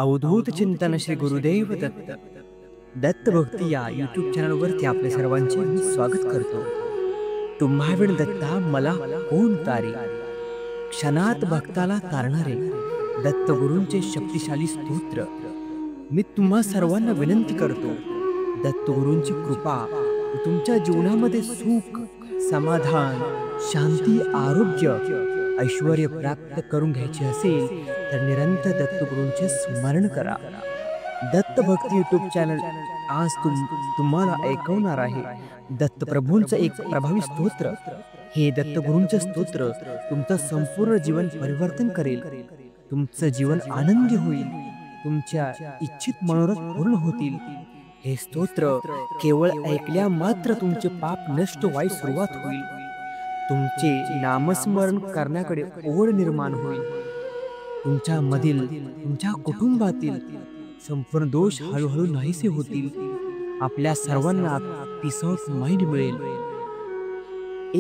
अवधूत चिंतन श्री गुरुदेव दत्त दत्त भक्ती या यूट्यूब चॅनलवरती आपल्या सर्वांचे मी स्वागत करतो. तुम्हाविण दत्ता मला कोण तारी, क्षणात भक्ताला तारणारे दत्त गुरूंचे शक्तिशाली स्तोत्र. मी तुम्हा सर्वांना विनंती करतो, दत्त गुरूंची कृपा तुमच्या जीवनामध्ये सुख, समाधान, शांती, आरोग्य, ऐश्वर्य प्राप्त करून घ्यायचे असेल तर निरंतर दत्तगुरूंचे स्मरण करा. दत्त भक्ती यूट्यूब चॅनल आज तुम्हाला ऐकवणार आहे दत्तप्रभूंचं एक प्रभावी स्तोत्र. हे दत्तगुरूंचे स्तोत्र तुमचं संपूर्ण जीवन परिवर्तन करेल. तुमचं जीवन आनंदी होईल, तुमच्या इच्छित मनोरथ पूर्ण होतील. हे स्तोत्र केवळ ऐकल्या मात्र तुमचे पाप नष्ट व्हायला सुरुवात होईल. तुमचे नामस्मरण करण्याकडे ओढ निर्माण होईल. तुमच्या मधील, तुमच्या कुटुंबातील संपूर्ण दोष हळूहळू नाहीसे होतील. आपल्या सर्वांना पीस ऑफ माइंड मिळेल.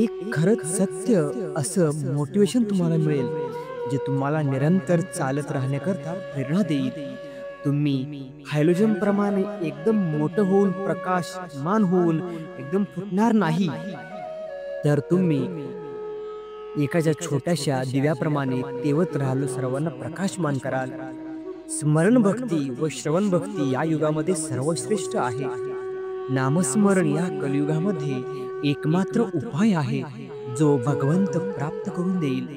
एक खरंच सत्य असं मोटिवेशन तुम्हाला मिळेल, जे तुम्हाला निरंतर चालत राहण्याकरता प्रेरणा देईल. तुम्ही हायड्रोजन प्रमाणे एकदम मोठं होऊन, प्रकाशमान होऊन एकदम फुटणार नाही, तर तुम्ही एखाद्या छोट्याशा दिव्याप्रमाणे तेवत राहाल, सर्वांना प्रकाशमान कराल. स्मरण भक्ती व श्रवण भक्ती या युगामध्ये सर्वश्रेष्ठ आहे. नामस्मरण या कलियुगामध्ये एकमात्र उपाय आहे, जो भगवंत प्राप्त करून देईल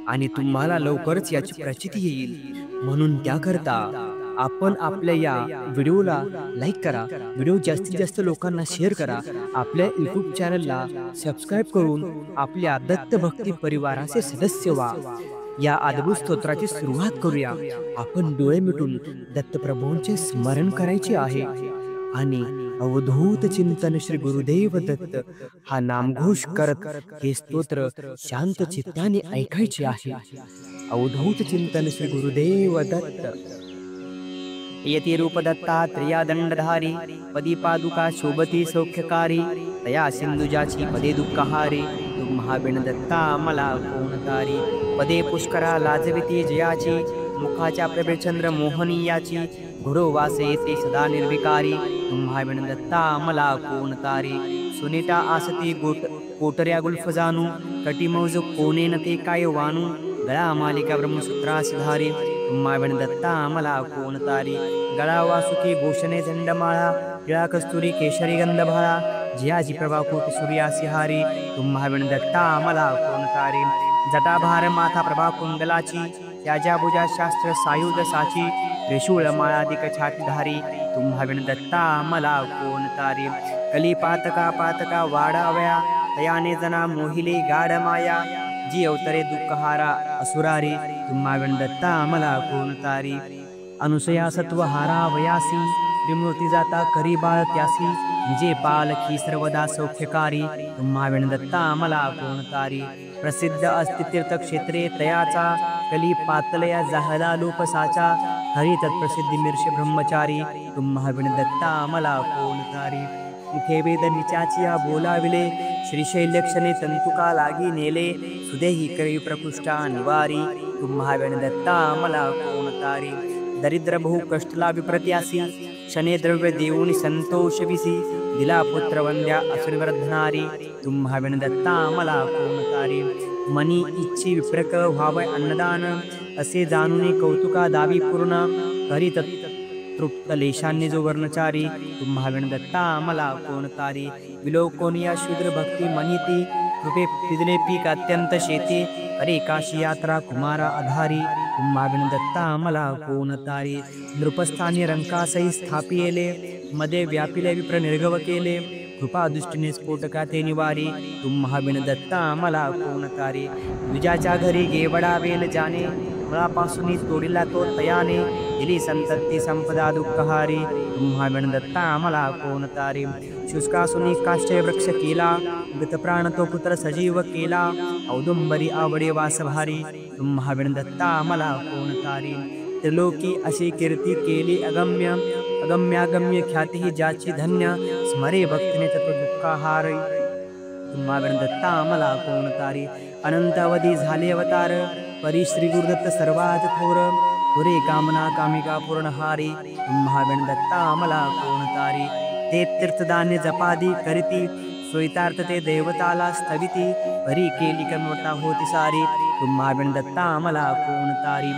आणि तुम्हाला लवकरच याची प्रचिती येईल. म्हणून त्याकरता आपण आपल्या या व्हिडिओला लाईक करा, व्हिडिओ जास्तीत जास्त लोकांना शेअर करा, आपल्या यूट्यूब चॅनलला सबस्क्राईब करून आपल्या दत्त भक्ती परिवाराचे सदस्य व्हा. या अद्भुत स्तोत्राची सुरुवात करूया. आपण डोळे मिटून दत्तप्रभूंचे स्मरण करायचे आहे आणि अवधूत चिंतन श्री गुरुदेव दत्त हा नामघोष करत हे स्तोत्र शांत चित्ताने ऐकायचे आहे. अवधूत चिंतन श्री गुरुदेव दत्त. यती रूप दत्तात्रेया दंडधारी, पदी पादुका शोभती सौख्यकारी, तया सिंधुजाची पदे दुःखहारी, तुम्हा बिन दत्ता मला कोण तारी. पदे पुष्करा लाजविती जयाची, मुखाच्या प्रभेचंद्र मोहनीयाची, घोडो वासे येते सदा निर्विकारी, तुम्हा बिन दत्ता मला कोण तारी. सुनीता आसती कोटऱ्या गुल्फ जाणू, कटिमौज कोणेन ते काय वानू, गळा मालिका ब्रह्मसूत्रासी धारी, तुम्हा बिन दत्ता मला कोण तारी. गळा वासुकी भूषणे दंडमाळा, टिळा कस्तुरी केशरी गंधभाळा, जियाची प्रभा कोटी सूर्यासी हारी, तुम्हा बिन दत्ता मला कोण तारी. जटाभार माथा प्रभा कुंडलाची, त्याच्या भुजा शास्त्र सायुध साची, त्रिशूळ माळाधिक छातीधारी, तुम्हा बिन दत्ता मला कोण तारी. कली पातका पातका वाडाव्या, तयाने जना मोहिले गाढ माया, जी अवतरे दुःखहारा असुरारी, तुम्हा बिन दत्ता मला कोण तारी. अनुसया सत्वहारा वयासी, त्रिमूर्ती जाता करी बाळ त्यासी, जे पालखी सर्वदा सौख्यकारी, तुम्हा बिन दत्ता मला कोण तारी. प्रसिद्ध अस्ति तीर्थक्षेत्रे तयाचा, कली पातलया जाहला लोकसाचा, हरी तत्प्रसिद्धी मिर्ष ब्रह्मचारी, तुम्हा बिन दत्ता मला कोण तारी. मुखे वेद निचाचिया बोलाविले, श्रीशैल्यक्षणे तंतुका लागी नेले, सुदेही करी प्रकृष्टा निवारी, तुम्हा बिन दत्ता मला कोण तारी. दरिद्र बहु कष्टला विप्रत्यासी, शने द्रव्य देऊनी संतोष विसी, दिला पुत्र वंद्या असुरवर्धनारी, तुम्हा बिन दत्ता मला कोण तारी. मनी इच्छी विप्रक व्हावय अन्नदान, असे जाणून कौतुका दावी पूर्ण, करीत तृप्त लेशांनी जो वर्णचारी, तुम्हा बिन दत्ता मला कोण तारी. विलोकोनिया शूद्र भक्ती मनिती, कृपे पिदले पीक अत्यंत शेती, अरे काशी यात्रा कुमारा आधारी, तुम्हा बिन दत्ता मला कोण तारी. नृपस्थानी रंकासही स्थापिले, मध्ये व्यापिले विप्र निर्गव केले, कृपा दृष्टीने स्फोटका ते निवारी, तुम्हा बिन दत्ता मला कोण तारी. द्विजाच्या घरी गेवडा वेल जाणे, मुळापासून तोडिला तो तयाने, दिली संतती संपदा दुःखहारी, तुम्हा बिन दत्ता मला कोण तारी. शुष्कासुनी काष्ठय वृक्ष केला, मृतप्राण तो पुत्र सजीव केला, औदुंबरी आवडे वासभारी, तुम्हा बिन दत्ता मला कोण तारी. त्रिलोकी अशी कीर्ती केली अगम्य, अगम्यागम्य ख्याती ही ज्याची धन्य, स्मरे भक्तीने तत्व दुःखहारी, तुम्हा बिन दत्ता मला कोण तारी. अनंत अवधी झाले अवतार, परी श्री गुरुदत्त सर्वात थोर, तुरे कामना कामिका पूर्णहारी तुम्हाविण दत्ता मला कोण तारी ते तीर्थदान्य जपादी करीती सोयतार्थ ते देवताला स्थविती परी केली कमवता होती सारी तुम्हाविण दत्ता मला कोण तारी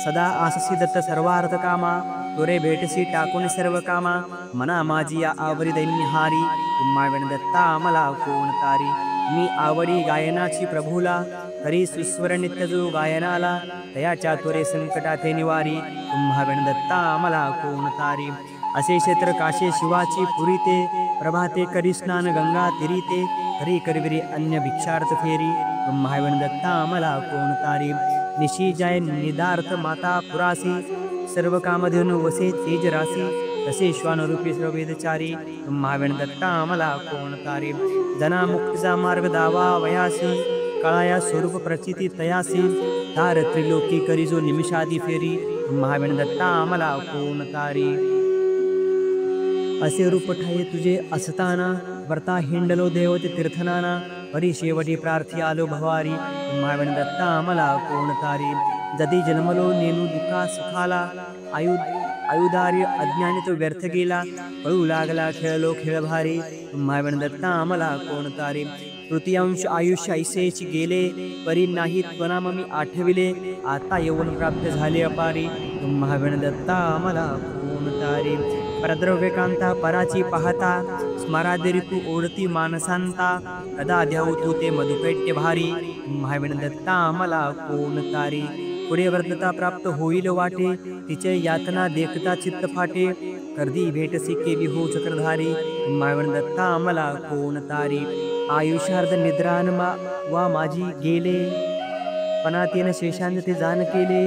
सदा आससी दत्त सर्वार्थ कामा तुरे भेटसी टाकून सर्व कामा मना माझी या आवरी दैन्यहारी तुम्हाविण दत्ता मला कोण तारी मी आवडी गायनाची प्रभूला हरी सुस्वर नित्य जो गायनाला तयाच्या तुरे संकटाते निवारी तुम्हाविण दत्ता मला कोण तारी असे क्षेत्र काशे शिवाची पुरीते प्रभाते करी स्नान गंगा तिरीते हरी करविरी अन्य भिक्षार्थ फेरी तुम्हाविण दत्ता मला कोण तारी निशी जाय निदार्थ माता पुरासी सर्व कामधेनु वसे तेज रासी तसे श्वानरूपी सर्ववेदचारी तुम्हाविण दत्ता मला कोण तारी जना मुक्तीचा मार्ग दावा वयासी कळाया स्वरूप प्रचिती तयासी तार त्रिलोकी करी जो निमिषादी फेरी तुम्हाविण दत्ता मला कोण तारी असे रूप ठाये तुझे असताना वर्ता हिंडलो देवते तीर्थनाना परी शेवटी प्रार्थी आलो भवारी तुम्हाविण दत्ता मला कोण तारी जदी जन्मलो नेनू दुखा सुखाला आयुधार्य अज्ञानी तो व्यर्थ गेला पळू लागला खेळलो खेळ भारी तुम्हाविण दत्ता मला कोण तारी तृतीयांश आयुष्य ऐसेची गेले परी नाही त्वनाम मी आठविले आता यौवन प्राप्त झाले अपारी तुम्हाविण दत्ता मला कोण तारी परद्रव्यकांता पराची पाहता स्मरादे ऋतू ओढती मानसांता कदा द्याऊ तू ते मधुपैट्य भारी तुम्हाविण दत्ता मला कोण तारी पुढे वर्धता प्राप्त होईल वाटे तिचे यातना देखता चित्त फाटे कर्दी भेटसी केली हो चक्रधारी तुम्हाविण दत्ता मला कोण तारी आयुष्यार्ध निद्रान वा माझी गेले पनातीन शेषांत ते जाण केले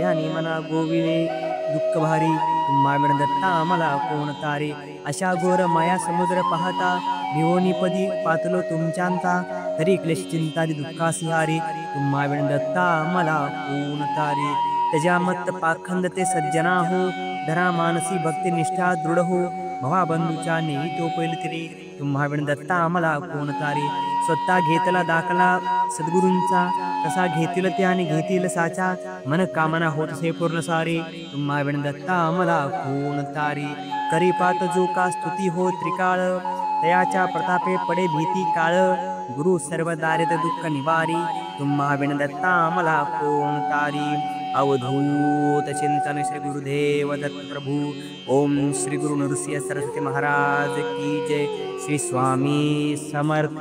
यानी मना गोविले दुःख भारी तुम्हाविण दत्ता मला कोण तारी अशा घोर माया समुद्र पाहता भिवोनी पदी पातलो तुमच्यांता तरी क्लेश चिंतादी दुःखासी हारी तुम्हाविण दत्ता मला कोण तारी त्याच्या मत पाखंद ते सज्जना हो धरा मानसी भक्ती निष्ठा दृढ हो भवाबंधूच्या नेही तो पैल तिरी तुम्हाविण दत्ता मला कोण तारी स्वतः घेतला दाखला सद्गुरूंचा कसा घेतील ते आणि घेतील साचा मन कामना होत से पूर्ण सारी तुम्हाविण दत्ता मला कोण तारी करी पात जो का स्तुती हो त्रिकाळ तयाच्या प्रतापे पडे भीती काळ गुरु सर्व दारिद दुःख निवारी तुम्हाविण दत्ता मला कोण तारी अवधूत चिंतन श्री गुरुदेव दत्त प्रभु ओम श्री गुरु नरसिंह सरस्वती महाराज की जय श्री स्वामी समर्थ।